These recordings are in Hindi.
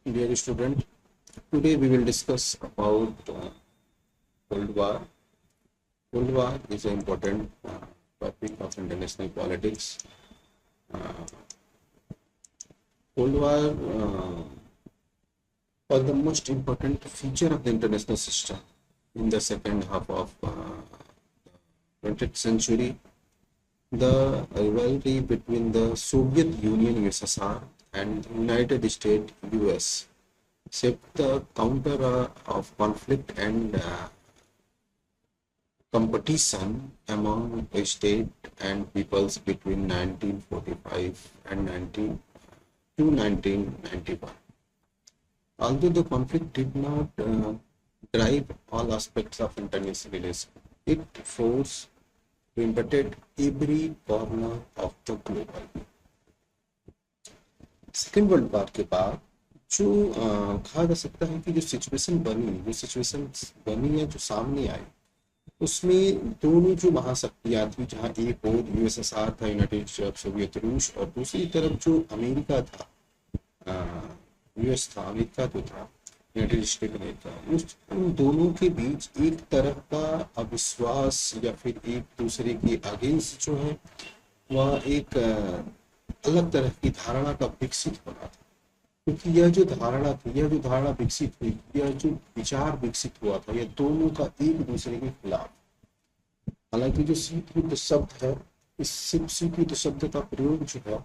Dear student, today we will discuss about Cold War. Cold War is an important topic of international politics. Uh, Cold War was the most important feature of the international system in the second half of 20th century. The rivalry between the Soviet Union (USSR) and United States (US) shaped the counter of conflict and competition among state and peoples between 1945 and 1991. Although the conflict did not drive all aspects of international relations, it forced impacted every corner of the global. Second world war के बाद जो कहा जा सकता है कि जो सिचुएशन बनी या जो सामने आई, उसमें दोनों जो महाशक्तियां थी, जहां एक और यूएसएसआर था, यूनाइटेड स्टेट सोवियत रूस, और दूसरी तरफ जो अमेरिका था, यूएस था, अमेरिका जो था, यूनाइटेड स्टेट अमेरिका, उस उन दोनों के बीच एक तरह का अविश्वास या फिर एक दूसरे के अगेंस्ट जो है वह एक अलग तरह की धारणा का विकसित होना था। क्योंकि यह जो धारणा थी, यह जो धारणा विकसित हुई, यह जो विचार विकसित हुआ था, यह दोनों का एक दूसरे के खिलाफ। हालांकि जो शीत युद्ध शब्द है, इस शीत युद्ध शब्द का प्रयोग जो है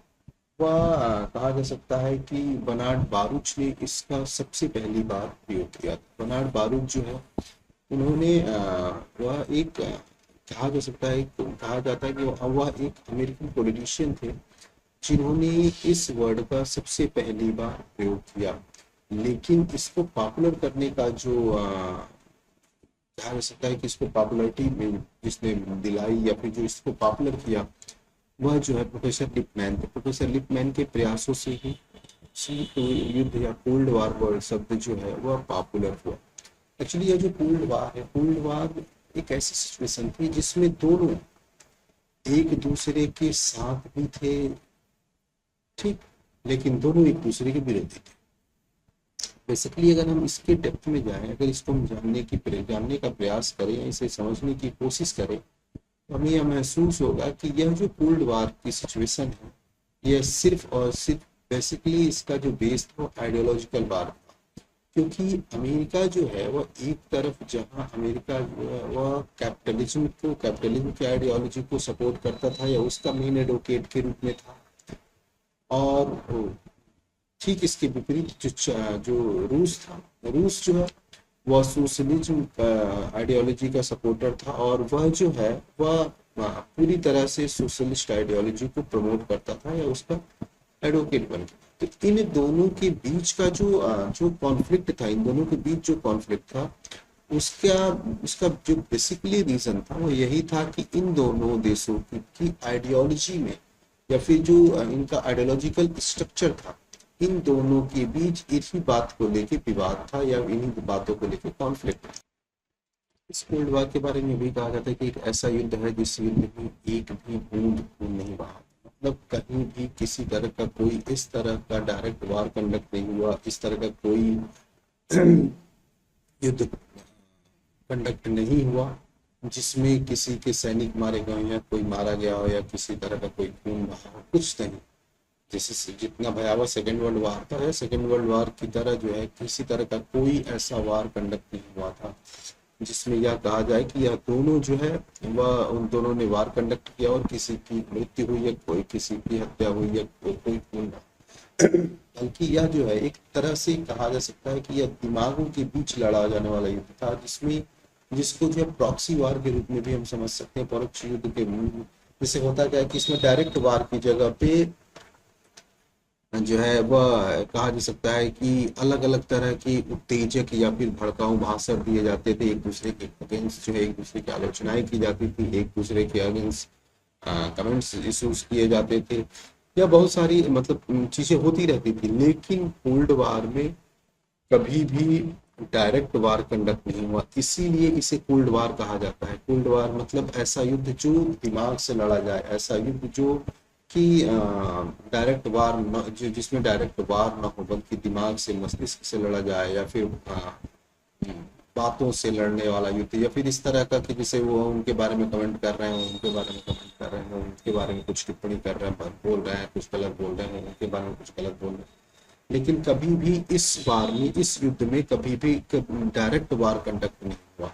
वह कहा जा सकता है कि बर्नार्ड बारूच ने इसका सबसे पहली बार प्रयोग किया था। बर्नार्ड बारूच जो है, उन्होंने वह एक कहा जा सकता है, कहा जाता है कि वह एक अमेरिकन पॉलिटिशियन थे जिन्होंने इस वर्ड का सबसे पहली बार प्रयोग किया। लेकिन इसको पॉपुलर करने का जो कहा जा सकता है कि इसको पॉपुलरिटी में जिसने दिलाई या फिर जो इसको पॉपुलर किया, वह जो है प्रोफेसर लिपमैन थे। प्रोफेसर लिपमैन के प्रयासों से ही शीत युद्ध या कोल्ड वार वर्ड शब्द जो है वह पॉपुलर हुआ। एक्चुअली यह जो कोल्ड वार है, कोल्ड वार एक ऐसी सिचुएशन थी जिसमें दोनों एक दूसरे के साथ भी थे, ठीक, लेकिन दोनों एक दूसरे के विरोधी थे। बेसिकली अगर हम इसके डेप्थ में जाएं, अगर इसको हम जानने का प्रयास करें, इसे समझने की कोशिश करें, तो हमें यह महसूस होगा कि यह जो कोल्ड वार की सिचुएशन है, यह सिर्फ और सिर्फ बेसिकली इसका जो बेस था आइडियोलॉजिकल वार था। क्योंकि अमेरिका जो है वह एक तरफ, जहां अमेरिका जो है वह कैपिटलिज्म की आइडियोलॉजी को सपोर्ट करता था या उसका मेन एडवोकेट के रूप में था, और ठीक इसके विपरीत जो रूस था, रूस जो है वह सोशलिज्म आइडियोलॉजी का सपोर्टर था, और वह जो है वह पूरी तरह से सोशलिस्ट आइडियोलॉजी को प्रमोट करता था या उसका एडवोकेट बन गया। तो इन दोनों के बीच का जो कॉन्फ्लिक्ट था, इन दोनों के बीच जो कॉन्फ्लिक्ट था, उसका जो बेसिकली रीजन था वो यही था कि इन दोनों देशों की आइडियोलॉजी में या फिर जो इनका आइडियोलॉजिकल स्ट्रक्चर था, इन दोनों के बीच इसी बात को लेके विवाद था या इन्हीं बातों को लेके कॉन्फ्लिक्ट। इस कोल्ड वार के बारे में भी कहा जाता है कि एक ऐसा युद्ध है जिस युद्ध में एक भी बूंद खून नहीं बहा। मतलब कहीं भी किसी तरह का कोई इस तरह का डायरेक्ट वार कंडक्ट नहीं हुआ, इस तरह का कोई युद्ध कंडक्ट नहीं हुआ जिसमें किसी के सैनिक मारे गए या कोई मारा गया हो या किसी तरह का कोई खून बहा हो, कुछ नहीं। जैसे जितना भयावह सेकेंड वर्ल्ड वार था, सेकेंड वर्ल्ड वार की तरह जो है किसी तरह का कोई ऐसा वार कंडक्ट नहीं हुआ था जिसमें यह कहा जाए कि यह दोनों जो है वह उन दोनों ने वार कंडक्ट किया और किसी की मृत्यु हुई है, कोई किसी की हत्या हुई है, कोई खून, बल्कि यह जो है एक तरह से कहा जा सकता है कि यह दिमागों के बीच लड़ा जाने वाला युद्ध था, जिसको जो है प्रॉक्सी वार के रूप में भी हम समझ सकते हैं, परोक्ष युद्ध के। जैसे होता क्या है कि इसमें डायरेक्ट वार की जगह पे जो है वह कहा जा सकता है कि अलग अलग तरह की उत्तेजक या फिर भड़काऊ भाषण दिए जाते थे, एक दूसरे के अगेंस्ट जो है एक दूसरे की आलोचनाएं की जाती थी, एक दूसरे के अगेंस्ट कमेंट्स इश्यूज किए जाते थे, या बहुत सारी मतलब चीजें होती रहती थी। लेकिन कोल्ड वार में कभी भी डायरेक्ट वार कंडक्ट नहीं हुआ, इसीलिए इसे कोल्ड वार कहा जाता है। कोल्ड वार मतलब ऐसा युद्ध जो दिमाग से लड़ा जाए, ऐसा युद्ध जो कि डायरेक्ट वार न, जो जिसमें डायरेक्ट वार न हो बल्कि दिमाग से मस्तिष्क से लड़ा जाए, या फिर बातों से लड़ने वाला युद्ध, या फिर इस तरह का कि जैसे वो उनके बारे में कमेंट कर रहे हैं, उनके बारे में कमेंट कर रहे हैं, उनके बारे में कुछ टिप्पणी कर रहे हैं, बोल रहे हैं, कुछ गलत बोल रहे हैं, उनके बारे में कुछ गलत बोल रहे हैं। लेकिन कभी भी इस वार में, इस युद्ध में कभी भी डायरेक्ट वार कंडक्ट नहीं हुआ।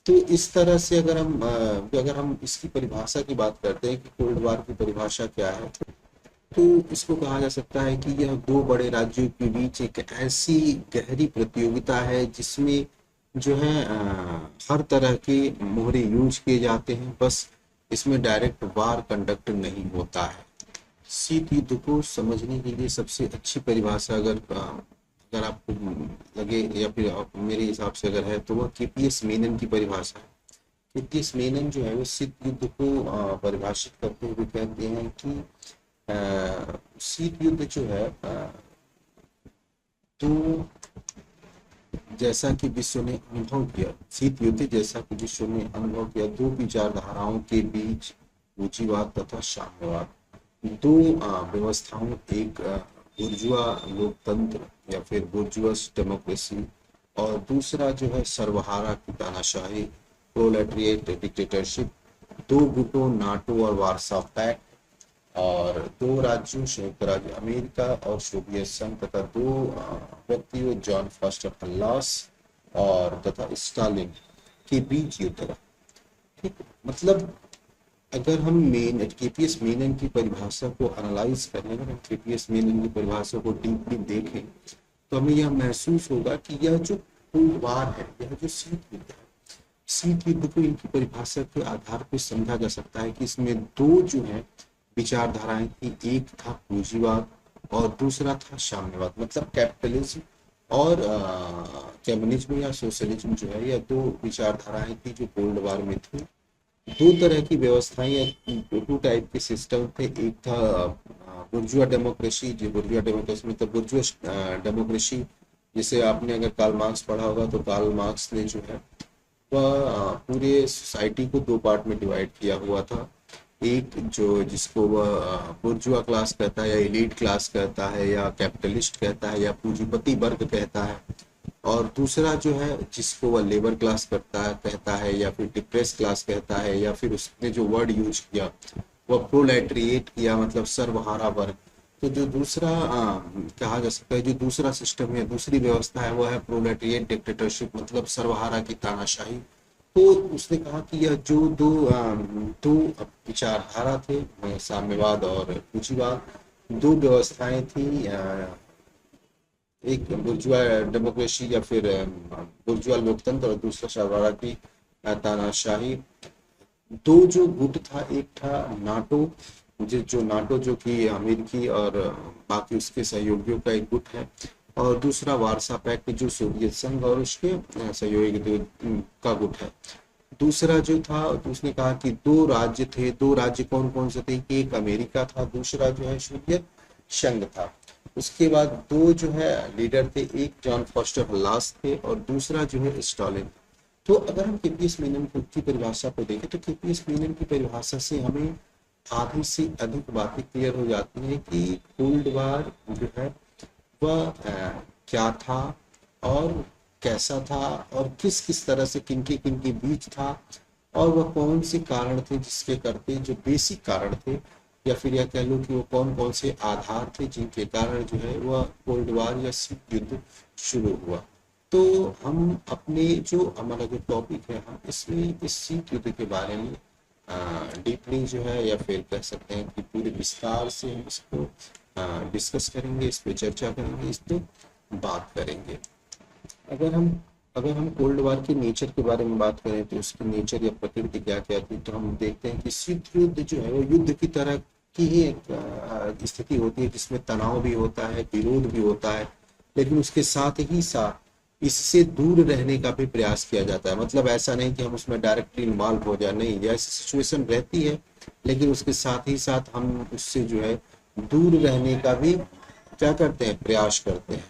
तो इस तरह से अगर हम इसकी परिभाषा की बात करते हैं कि कोल्ड वार की परिभाषा क्या है, तो इसको कहा जा सकता है कि यह दो बड़े राज्यों के बीच एक ऐसी गहरी प्रतियोगिता है जिसमें जो है हर तरह के मोहरे यूज किए जाते हैं, बस इसमें डायरेक्ट वार कंडक्ट नहीं होता है। शीत युद्ध को समझने के लिए सबसे अच्छी परिभाषा अगर आपको लगे, या फिर मेरे हिसाब से अगर है, तो वह केपीएस मेनन की परिभाषा है। केपीएस मेनन जो है वो शीत युद्ध को परिभाषित करते हुए कहते हैं कि शीत युद्ध जो है तो जैसा कि विश्व ने अनुभव किया, शीत युद्ध जैसा कि विश्व ने अनुभव किया, दो विचारधाराओं के बीच पूंजीवाद तथा साम्यवाद, दो व्यवस्थाओं, एक बुर्जुआ लोकतंत्र या फिर बुर्जुअस डेमोक्रेसी, और दूसरा जो है सर्वहारा की तानाशाही, प्रोलेटरिएट डिक्टेटरशिप, दो गुटों नाटो और वार्सा पैक्ट, और दो राज्यों संयुक्त राज्य अमेरिका और सोवियत संघ, तथा दो व्यक्तियों जॉन फॉस्टर डल्लास और तथा स्टालिन के बीच युद्ध रहा। ठीक, मतलब अगर हम केपीएस मेनन की परिभाषा को एनालाइज करें, अगर हम केपीएस मेनन की परिभाषा को डीपली देखें, तो हमें यह महसूस होगा कि यह जो कोल्ड वार है, यह जो शीत युद्ध है, शीत युद्ध को इनकी परिभाषा के आधार पर समझा जा सकता है कि इसमें दो जो है विचारधाराएं थी, एक था पूंजीवाद और दूसरा था साम्यवाद, मतलब कैपिटलिज्म और कम्युनिज्म या सोशलिज्म जो है, यह दो विचारधाराएं थी जो कोल्ड वार में थी। दो तरह की व्यवस्थाएं या टू टाइप के सिस्टम थे, एक था बुर्जुआ डेमोक्रेसी, जो बुर्जुआ डेमोक्रेसी मतलब बुर्जुआ डेमोक्रेसी, जिसे आपने अगर कार्ल मार्क्स पढ़ा होगा, तो कार्ल मार्क्स ने जो है वह पूरे सोसाइटी को दो पार्ट में डिवाइड किया हुआ था। एक जो जिसको वह बुर्जुआ क्लास कहता है, या एलीट क्लास कहता है, या कैपिटलिस्ट कहता है, या पूंजीपति वर्ग कहता है, और दूसरा जो है जिसको वह लेबर क्लास कहता है, या फिर डिप्रेस क्लास कहता है, या फिर उसने जो वर्ड यूज किया वह प्रोलेटरिएट किया, मतलब सर्वहारा वर्ग। तो जो दूसरा कहा जा सकता है, जो दूसरा सिस्टम है, दूसरी व्यवस्था है, वह है प्रोलेटरिएट डिक्टेटरशिप, मतलब सर्वहारा की तानाशाही। तो उसने कहा कि यह जो दो विचारधारा थे, साम्यवाद और पूंजीवाद, दो व्यवस्थाएं थी, एक बुर्जुआ डेमोक्रेसी या फिर बुर्जुआ लोकतंत्र, और दूसरा सर्वहारा की तानाशाही। दो जो गुट था, एक था नाटो, जो नाटो जो कि अमेरिकी और बाकी उसके सहयोगियों का एक गुट है, और दूसरा वार्सा पैक्ट जो सोवियत संघ और उसके सहयोगी का गुट है। दूसरा जो था, तो उसने कहा कि दो राज्य थे, दो राज्य कौन कौन से थे, एक अमेरिका था, दूसरा जो है सोवियत संघ था। उसके बाद दो जो है लीडर थे, एक जॉन फॉस्टर डल्लास थे और दूसरा जो है स्टालिन। तो अगर हम केपीएस मेनन की परिभाषा को देखें, तो केपीएस मेनन की परिभाषा से हमें आधी से अधिक बातें क्लियर हो जाती हैं कि कोल्ड वार जो है वह क्या था और कैसा था, और किस किस तरह से किनके किनके बीच था, और वह कौन से कारण थे जिसके करते, जो बेसिक कारण थे, या फिर यह कह लो कि वो कौन कौन से आधार थे जिनके कारण जो है वह कोल्ड वार या शीत युद्ध शुरू हुआ। तो हम अपने जो हमारा जो टॉपिक है, हम इसमें इस शीत युद्ध के बारे में डीपली जो है, या फिर कह सकते हैं कि पूरे विस्तार से हम इसको डिस्कस करेंगे, इस पे चर्चा करेंगे, इस पे बात करेंगे। अगर हम कोल्ड वार के नेचर के बारे में बात करें, तो उसकी नेचर या प्रकृति क्या क्या थी, तो हम देखते हैं कि शीत युद्ध जो है वो युद्ध की तरह की ही एक स्थिति होती है, जिसमें तनाव भी होता है, विरोध भी होता है, लेकिन उसके साथ ही साथ इससे दूर रहने का भी प्रयास किया जाता है। मतलब ऐसा नहीं कि हम उसमें डायरेक्टली इन्वॉल्व हो जाए, नहीं, ऐसी सिचुएशन रहती है, लेकिन उसके साथ ही साथ हम उससे जो है दूर रहने का भी क्या करते हैं, प्रयास करते हैं।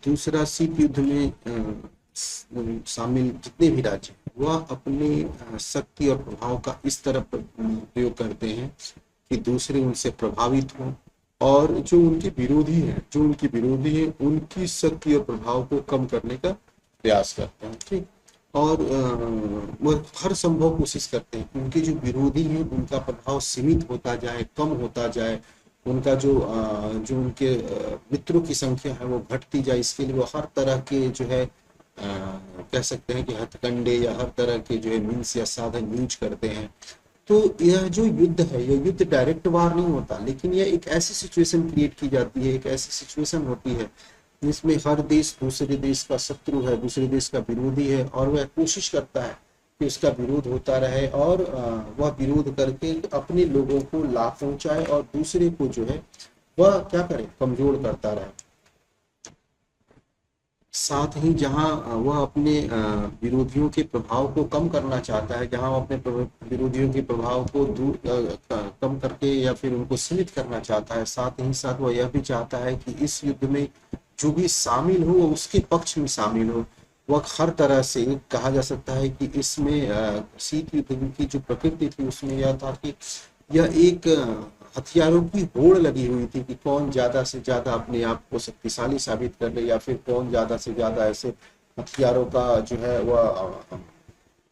दूसरा, शीत युद्ध में शामिल जितने भी राज्य वह अपने शक्ति और प्रभाव का इस तरह प्रयोग करते हैं कि दूसरे उनसे प्रभावित हों, और जो उनके विरोधी हैं उनकी शक्ति और प्रभाव को कम करने का प्रयास करते हैं। ठीक। और वो हर संभव कोशिश करते हैं कि उनके जो विरोधी हैं उनका प्रभाव सीमित होता जाए, कम होता जाए, उनका जो उनके मित्रों की संख्या है वो घटती जाए। इसके लिए वो हर तरह के जो है कह सकते हैं कि हथकंडे या हर तरह के जो है मीन्स या साधन यूज करते हैं। तो यह जो युद्ध है, यह युद्ध डायरेक्ट वार नहीं होता, लेकिन यह एक ऐसी सिचुएशन क्रिएट की जाती है, एक ऐसी सिचुएशन होती है जिसमें हर देश दूसरे देश का शत्रु है, दूसरे देश का विरोधी है, और वह कोशिश करता है कि उसका विरोध होता रहे, और वह विरोध करके अपने लोगों को लाभ पहुंचाए और दूसरे को जो है वह क्या करे, कमजोर करता रहे। साथ ही जहां वह अपने विरोधियों के प्रभाव को कम करना चाहता है, जहां वह अपने विरोधियों के प्रभाव को दूर कम करके या फिर उनको सीमित करना चाहता है, साथ ही साथ वह यह भी चाहता है कि इस युद्ध में जो भी शामिल हो वो उसके पक्ष में शामिल हो। वह हर तरह से कहा जा सकता है कि इसमें शीत युद्ध की जो प्रकृति थी उसमें यह था कि यह एक हथियारों की होड़ लगी हुई थी कि कौन ज्यादा से ज्यादा अपने आप को शक्तिशाली साबित कर ले, या फिर कौन ज्यादा से ज्यादा ऐसे हथियारों का जो है वह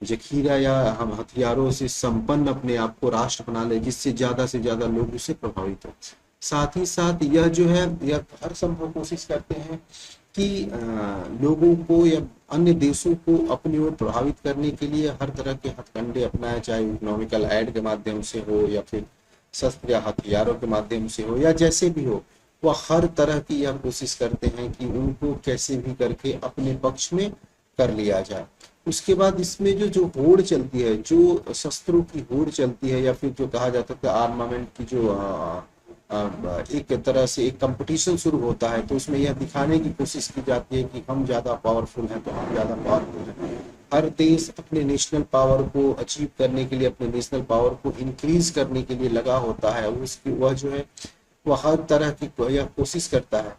जखीरा या हम हथियारों से संपन्न अपने आप को राष्ट्र बना ले, जिससे ज्यादा लोग उससे प्रभावित हो। साथ ही साथ यह जो है यह हर संभव कोशिश करते हैं कि लोगों को या अन्य देशों को अपनी ओर प्रभावित करने के लिए हर तरह के हथकंडे अपनाए, चाहे इकोनॉमिकल एड के माध्यम से हो या फिर शस्त्र या हथियारों के माध्यम से हो या जैसे भी हो, वह हर तरह की यह कोशिश करते हैं कि उनको कैसे भी करके अपने पक्ष में कर लिया जाए। उसके बाद इसमें जो होड़ चलती है, जो शस्त्रों की होड़ चलती है, या फिर जो कहा जाता था आर्मामेंट की जो एक तरह से एक कंपटीशन शुरू होता है, तो उसमें यह दिखाने की कोशिश की जाती है कि हम ज्यादा पावरफुल हैं, तो हम ज्यादा पावरफुल हैं। हर देश अपने नेशनल पावर को अचीव करने के लिए, अपने नेशनल पावर को इंक्रीज करने के लिए लगा होता है। उसकी वह जो है वह हर तरह की यह कोशिश करता है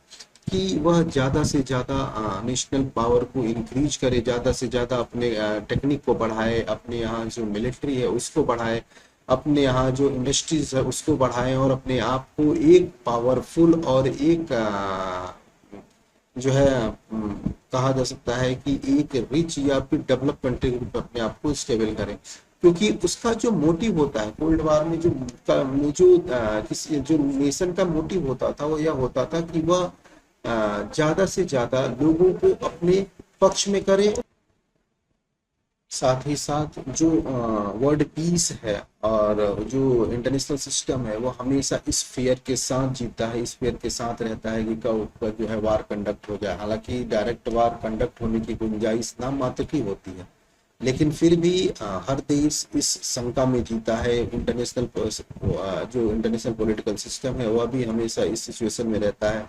कि वह ज्यादा से ज्यादा नेशनल पावर को इंक्रीज करे, ज्यादा से ज्यादा अपने टेक्निक को बढ़ाए, अपने यहाँ जो मिलिट्री है उसको बढ़ाए, अपने यहाँ जो इंडस्ट्रीज है उसको बढ़ाएं, और अपने आप को एक पावरफुल और एक जो है कहा जा सकता है कि एक रिच या फिर डेवलप कंट्री के रूप में अपने आप को स्टेबल करें। क्योंकि उसका जो मोटिव होता है कोल्ड वार में, किसी जो नेशन का मोटिव होता था वो यह होता था कि वह ज्यादा से ज्यादा लोगों को अपने पक्ष में करे। साथ ही साथ जो वर्ल्ड पीस है और जो इंटरनेशनल सिस्टम है वो हमेशा इस फेयर के साथ जीता है, इस फेयर के साथ रहता है कि कब जो है वार कंडक्ट हो जाए। हालांकि डायरेक्ट वार कंडक्ट होने की गुंजाइश नाम मात्र की होती है, लेकिन फिर भी हर देश इस शंका में जीता है। जो इंटरनेशनल पॉलिटिकल सिस्टम है वह भी हमेशा इस सिचुएशन में रहता है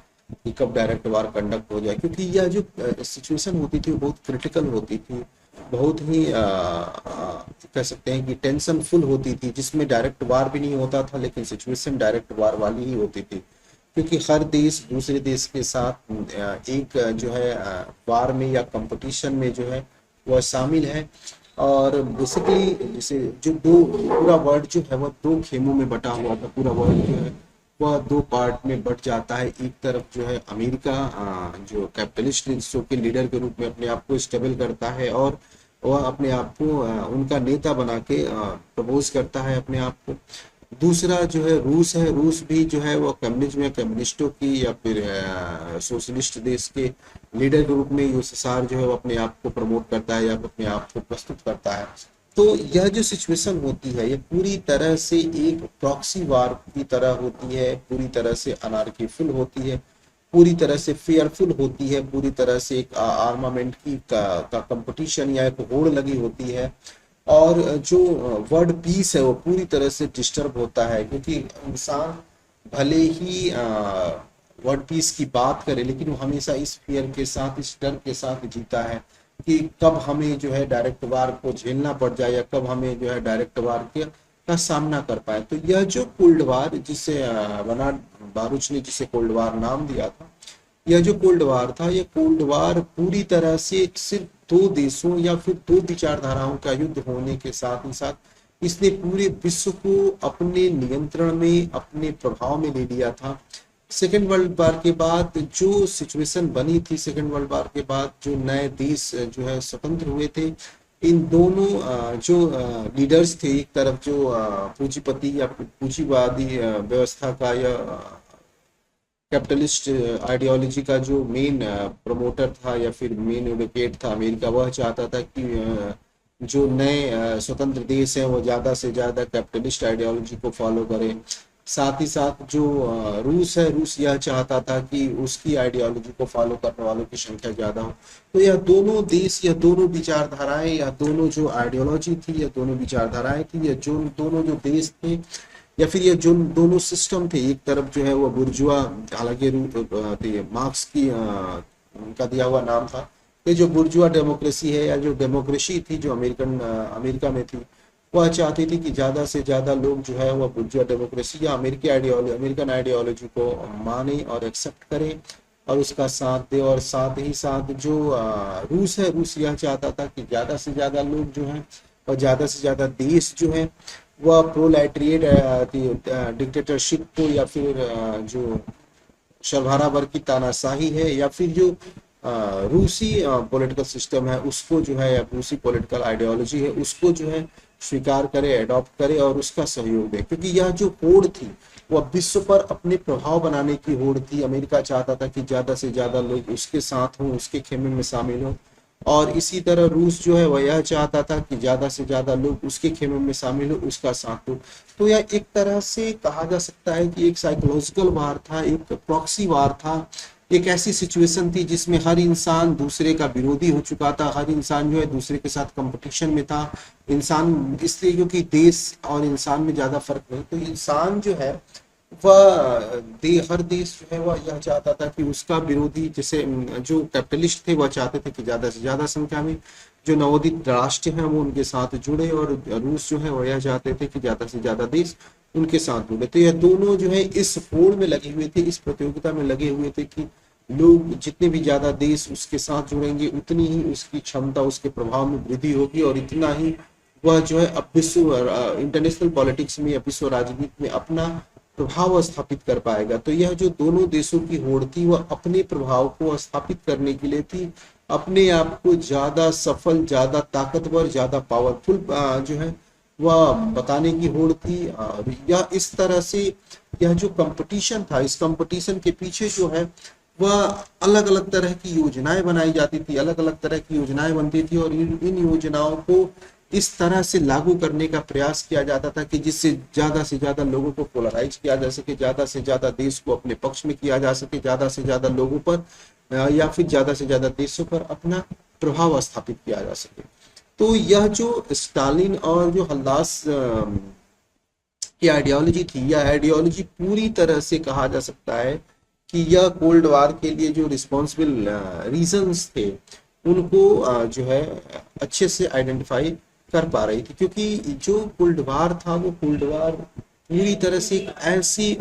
कि कब डायरेक्ट वार कंडक्ट हो जाए, क्योंकि यह जो सिचुएशन होती थी वो बहुत क्रिटिकल होती थी, बहुत ही कह सकते हैं कि टेंशन फुल होती थी, जिसमें डायरेक्ट वार भी नहीं होता था लेकिन सिचुएशन डायरेक्ट वार वाली ही होती थी। क्योंकि हर देश दूसरे देश के साथ एक जो है वार में या कंपटीशन में जो है वह शामिल है। और बेसिकली जैसे जो पूरा वर्ल्ड जो है वह दो खेमों में बटा हुआ था। पूरा वर्ल्ड जो है वह दो पार्ट में बट जाता है। एक तरफ जो है अमेरिका जो कैपिटलिस्ट देशों के लीडर के रूप में अपने आप को स्टेबल करता है और वह अपने आप को उनका नेता बना के प्रपोज करता है अपने आप को। दूसरा जो है रूस भी जो है वो कम्युनिज्म या कम्युनिस्टों की या फिर सोशलिस्ट देश के लीडर के रूप में यूएसएसआर जो है वो अपने आप को प्रमोट करता है या अपने आप को प्रस्तुत करता है। तो यह जो सिचुएशन होती है ये पूरी तरह से एक प्रॉक्सी वार की तरह होती है, पूरी तरह से अनार्कीफुल होती है, पूरी तरह से फेयरफुल होती है, पूरी तरह से एक आर्मामेंट की का कंपटीशन या एक होड़ लगी होती है। और जो वर्ल्ड पीस है वो पूरी तरह से डिस्टर्ब होता है, क्योंकि इंसान भले ही वर्ल्ड पीस की बात करे लेकिन वो हमेशा इस फियर के साथ, इस डर के साथ जीता है कि कब हमें जो है डायरेक्ट वार को झेलना पड़ जाए या कब हमें जो है डायरेक्ट वार का सामना कर पाए। तो यह जो कोल्ड वार जिसे बर्नार्ड बारूच ने जिसे कोल्ड वार नाम दिया था, यह जो कोल्ड वार था यह कोल्ड वार पूरी तरह से सिर्फ दो देशों या फिर दो विचारधाराओं का युद्ध होने के साथ ही साथ इसने पूरे विश्व को अपने नियंत्रण में, अपने प्रभाव में ले लिया था। सेकेंड वर्ल्ड वार के बाद जो सिचुएशन बनी थी, सेकेंड वर्ल्ड वार के बाद जो नए देश जो है स्वतंत्र हुए थे, इन दोनों जो लीडर्स थे, एक तरफ जो पूंजीपति या पूंजीवादी व्यवस्था का या कैपिटलिस्ट आइडियोलॉजी का जो मेन प्रमोटर था या फिर मेन एडवोकेट था अमेरिका, वह चाहता था कि जो नए स्वतंत्र देश हैं वो ज़्यादा से ज़्यादा कैपिटलिस्ट आइडियोलॉजी को फॉलो करें। साथ ही साथ जो रूस है, रूस यह चाहता था कि उसकी आइडियोलॉजी को फॉलो करने वालों की संख्या ज़्यादा हो। तो यह दोनों देश, यह दोनों विचारधाराएं, यह दोनों जो आइडियोलॉजी थी, यह दोनों विचारधाराएं थी, यह जो दोनों जो देश थे या फिर ये जो दोनों सिस्टम थे, एक तरफ जो है वो बुर्जुआ, हालांकि मार्क्स की उनका दिया हुआ नाम था, ये जो बुर्जुआ डेमोक्रेसी है या जो डेमोक्रेसी थी जो अमेरिका में थी, वह चाहती थी कि ज़्यादा से ज़्यादा लोग जो है वह बुर्जुआ डेमोक्रेसी या अमेरिकन आइडियोलॉजी को माने और एक्सेप्ट करें और उसका साथ दे। और साथ ही साथ जो रूस है, रूस यह चाहता था कि ज़्यादा से ज़्यादा लोग जो हैं और ज़्यादा से ज़्यादा देश जो हैं वह प्रोलेटरिएट डिक्टेटरशिप को या फिर जो सरबराह वर्ग की तानाशाही है या फिर जो रूसी पॉलिटिकल सिस्टम है उसको जो है, या रूसी पॉलिटिकल आइडियोलॉजी है उसको जो है स्वीकार करे, अडॉप्ट करे और उसका सहयोग दे। क्योंकि यह जो होड़ थी वह विश्व पर अपने प्रभाव बनाने की होड़ थी। अमेरिका चाहता था कि ज़्यादा से ज़्यादा लोग उसके साथ हों, उसके खेमे में शामिल हों, और इसी तरह रूस जो है वह यह चाहता था कि ज़्यादा से ज़्यादा लोग उसके खेमे में शामिल हो, उसका साथ हो। तो यह एक तरह से कहा जा सकता है कि एक साइकोलॉजिकल वार था, एक प्रॉक्सी वार था, एक ऐसी सिचुएशन थी जिसमें हर इंसान दूसरे का विरोधी हो चुका था, हर इंसान जो है दूसरे के साथ कंपटीशन में था। इंसान इसलिए क्योंकि देश और इंसान में ज़्यादा फर्क नहीं, तो इंसान जो है वह हर देश जो है वह यह चाहता था कि उसका विरोधी, जैसे जो कैपिटलिस्ट थे वह चाहते थे कि ज़्यादा से ज़्यादा संख्या में जो नवोदित राष्ट्र हैं वो उनके साथ जुड़े, और रूस जो है वह यह चाहते थे कि ज़्यादा से ज़्यादा देश उनके साथ जुड़े। तो यह दोनों जो है इस होड़ में लगे हुए थे, इस प्रतियोगिता में लगे हुए थे कि लोग जितने भी ज़्यादा देश उसके साथ जुड़ेंगे उतनी ही उसकी क्षमता, उसके प्रभाव में वृद्धि होगी और इतना ही वह जो है अब विश्व इंटरनेशनल पॉलिटिक्स में या विश्व राजनीति में अपना प्रभाव स्थापित कर पाएगा। तो यह जो दोनों देशों की होड़ थी वह अपने प्रभाव को स्थापित करने के लिए थी, अपने आप को ज्यादा सफल, ज्यादा ताकतवर, ज्यादा पावरफुल जो है वह बताने की होड़ थी। यह इस तरह से यह जो कंपटीशन था, इस कंपटीशन के पीछे जो है वह अलग अलग तरह की योजनाएं बनाई जाती थी, अलग अलग तरह की योजनाएं बनती थी और इन योजनाओं को इस तरह से लागू करने का प्रयास किया जाता था कि जिससे ज्यादा से ज्यादा लोगों को पोलराइज किया जा सके, ज्यादा से ज्यादा देश को अपने पक्ष में किया जा सके, ज्यादा से ज्यादा लोगों पर या फिर ज्यादा से ज्यादा देशों पर अपना प्रभाव स्थापित किया जा सके। तो यह जो स्टालिन और जो हल्दास की आइडियोलॉजी थी, यह आइडियोलॉजी पूरी तरह से कहा जा सकता है कि यह कोल्ड वार के लिए जो रिस्पॉन्सिबल रीजंस थे उनको जो है अच्छे से आइडेंटिफाई कर पा रही थी। क्योंकि जो कोल्ड वार था वो कोल्ड वार पूरी तरह से एक ऐसी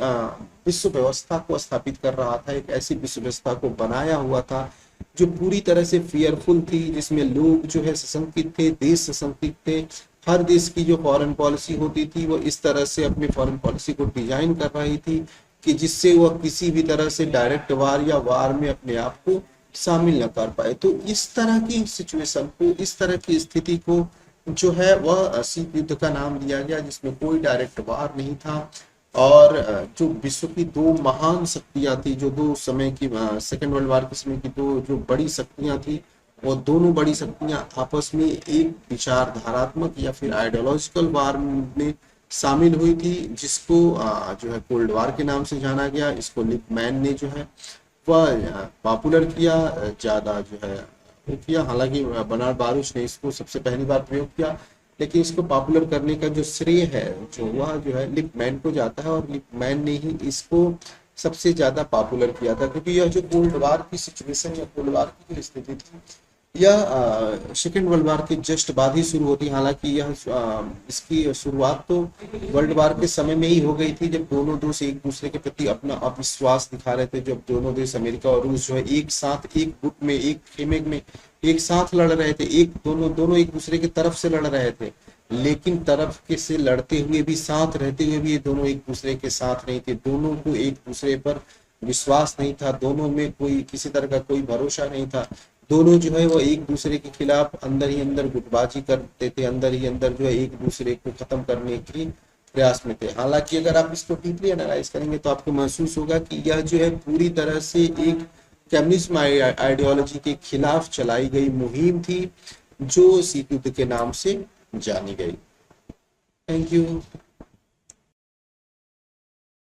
विश्व व्यवस्था को स्थापित कर रहा था, एक ऐसी विश्व व्यवस्था को बनाया हुआ था जो पूरी तरह से फियरफुल थी, जिसमें लोग जो है सशंकित थे, देश सशंकित थे। हर देश की जो फॉरेन पॉलिसी होती थी वो इस तरह से अपनी फॉरेन पॉलिसी को डिजाइन कर रही थी कि जिससे वह किसी भी तरह से डायरेक्ट वार या वार में अपने आप को शामिल न कर पाए। तो इस तरह की सिचुएशन को, इस तरह की स्थिति को जो है वह शीत युद्ध का नाम दिया गया, जिसमें कोई डायरेक्ट वार नहीं था। और जो विश्व की दो महान शक्तियां थी, जो दो समय की सेकेंड वर्ल्ड वार के समय की दो जो बड़ी शक्तियां थी, वो दोनों बड़ी शक्तियां आपस में एक विचारधारात्मक या फिर आइडियोलॉजिकल वार में शामिल हुई थी, जिसको जो है कोल्ड वार के नाम से जाना गया। इसको लिपमैन ने जो है वह पॉपुलर किया, ज्यादा जो है किया। हालांकि बर्नार्ड बारूच ने इसको सबसे पहली बार प्रयोग किया, लेकिन इसको पॉपुलर करने का जो श्रेय है जो वह जो है लिपमैन को जाता है, और लिपमैन ने ही इसको सबसे ज्यादा पॉपुलर किया था। क्योंकि यह जो कोल्ड वार की सिचुएशन या कोल्ड वार की जो स्थिति थी यह सेकेंड वर्ल्ड वार के जस्ट बाद ही शुरू होती। हालांकि यह इसकी शुरुआत तो वर्ल्ड वार के समय में ही हो गई थी, जब दोनों देश एक दूसरे के प्रति अपना अविश्वास दिखा रहे थे, जब दोनों देश अमेरिका और रूस जो है एक साथ एक गुट में, एक खेमे में एक साथ लड़ रहे थे, दोनों एक दूसरे की तरफ से लड़ रहे थे। लेकिन तरफ के से लड़ते हुए भी, साथ रहते हुए भी ये दोनों एक दूसरे के साथ नहीं थे। दोनों को एक दूसरे पर विश्वास नहीं था, दोनों में कोई किसी तरह का कोई भरोसा नहीं था। दोनों जो है वो एक दूसरे के खिलाफ अंदर ही अंदर गुटबाजी करते थे, अंदर ही अंदर जो है एक दूसरे को खत्म करने की प्रयास में थे। हालांकि अगर आप इसको डीपली एनालाइज करेंगे तो आपको महसूस होगा कि यह जो है पूरी तरह से एक कम्युनिज्म आइडियोलॉजी के खिलाफ चलाई गई मुहिम थी, जो शीत युद्ध के नाम से जानी गई। Thank you.